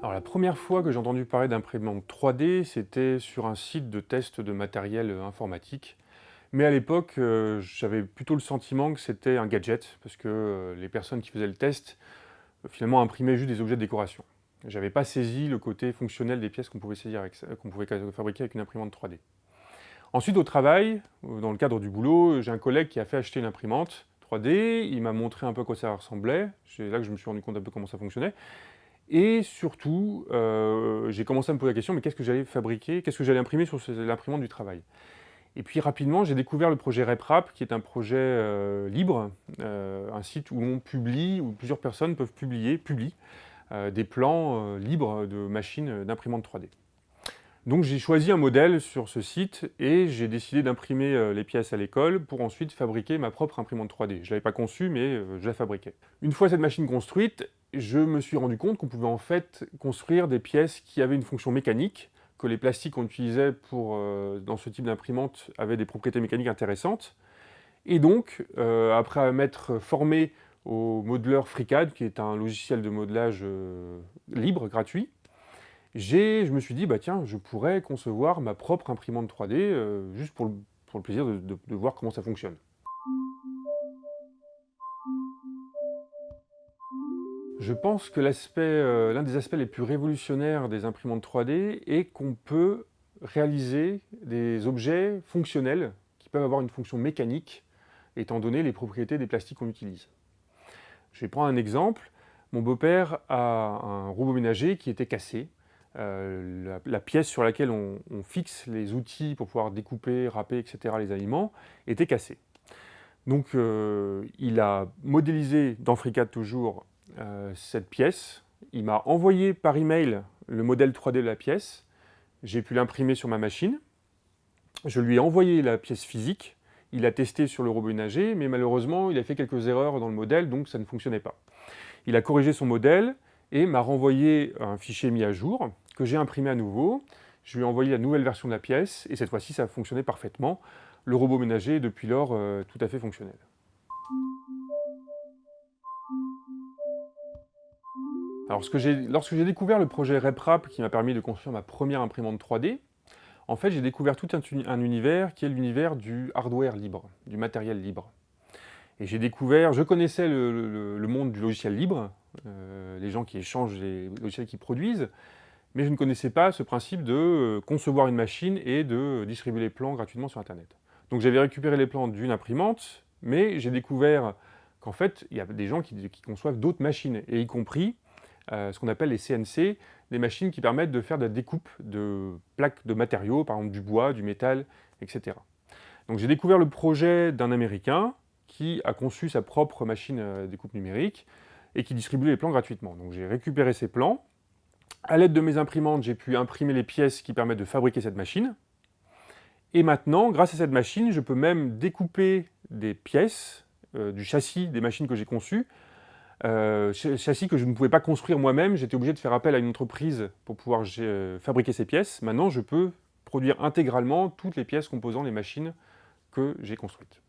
Alors la première fois que j'ai entendu parler d'imprimante 3D, c'était sur un site de test de matériel informatique. Mais à l'époque, j'avais plutôt le sentiment que c'était un gadget, parce que les personnes qui faisaient le test, finalement, imprimaient juste des objets de décoration. J'avais pas saisi le côté fonctionnel des pièces qu'on pouvait saisir avec qu'on pouvait fabriquer avec une imprimante 3D. Ensuite, au travail, dans le cadre du boulot, j'ai un collègue qui a fait acheter une imprimante 3D, il m'a montré un peu à quoi ça ressemblait, c'est là que je me suis rendu compte un peu comment ça fonctionnait. Et surtout, j'ai commencé à me poser la question, mais qu'est-ce que j'allais fabriquer, qu'est-ce que j'allais imprimer sur l'imprimante du travail? Et puis rapidement, j'ai découvert le projet RepRap, qui est un projet libre, un site où on publie, où plusieurs personnes peuvent publient des plans libres de machines d'imprimantes 3D. Donc j'ai choisi un modèle sur ce site et j'ai décidé d'imprimer les pièces à l'école pour ensuite fabriquer ma propre imprimante 3D. Je ne l'avais pas conçue, mais je la fabriquais. Une fois cette machine construite, je me suis rendu compte qu'on pouvait en fait construire des pièces qui avaient une fonction mécanique, que les plastiques qu'on utilisait dans ce type d'imprimante avaient des propriétés mécaniques intéressantes. Et donc, après m'être formé au modeleur FreeCAD, qui est un logiciel de modelage libre, gratuit, je me suis dit, bah tiens, je pourrais concevoir ma propre imprimante 3D, juste pour le plaisir de voir comment ça fonctionne. Je pense que l'un des aspects les plus révolutionnaires des imprimantes 3D est qu'on peut réaliser des objets fonctionnels qui peuvent avoir une fonction mécanique, étant donné les propriétés des plastiques qu'on utilise. Je vais prendre un exemple. Mon beau-père a un robot ménager qui était cassé. La pièce sur laquelle on fixe les outils pour pouvoir découper, râper, etc. les aliments était cassée. Donc il a modélisé dans FreeCAD toujours cette pièce. Il m'a envoyé par email le modèle 3D de la pièce. J'ai pu l'imprimer sur ma machine. Je lui ai envoyé la pièce physique. Il a testé sur le robot ménager, mais malheureusement, il a fait quelques erreurs dans le modèle, donc ça ne fonctionnait pas. Il a corrigé son modèle et m'a renvoyé un fichier mis à jour que j'ai imprimé à nouveau. Je lui ai envoyé la nouvelle version de la pièce et cette fois-ci, ça a fonctionné parfaitement. Le robot ménager est depuis lors tout à fait fonctionnel. Alors, lorsque j'ai découvert le projet RepRap qui m'a permis de construire ma première imprimante 3D, en fait, j'ai découvert tout un univers qui est l'univers du hardware libre, du matériel libre. Et je connaissais le monde du logiciel libre, les gens qui échangent les logiciels qu'ils produisent, mais je ne connaissais pas ce principe de concevoir une machine et de distribuer les plans gratuitement sur Internet. Donc j'avais récupéré les plans d'une imprimante, mais j'ai découvert qu'en fait, il y a des gens qui conçoivent d'autres machines, et y compris ce qu'on appelle les CNC, des machines qui permettent de faire de la découpe de plaques de matériaux, par exemple du bois, du métal, etc. Donc j'ai découvert le projet d'un Américain qui a conçu sa propre machine à découpe numérique et qui distribuait les plans gratuitement. Donc j'ai récupéré ces plans. À l'aide de mes imprimantes, j'ai pu imprimer les pièces qui permettent de fabriquer cette machine. Et maintenant, grâce à cette machine, je peux même découper des pièces du châssis des machines que j'ai conçues, châssis que je ne pouvais pas construire moi-même. J'étais obligé de faire appel à une entreprise pour pouvoir fabriquer ces pièces. Maintenant, je peux produire intégralement toutes les pièces composant les machines que j'ai construites.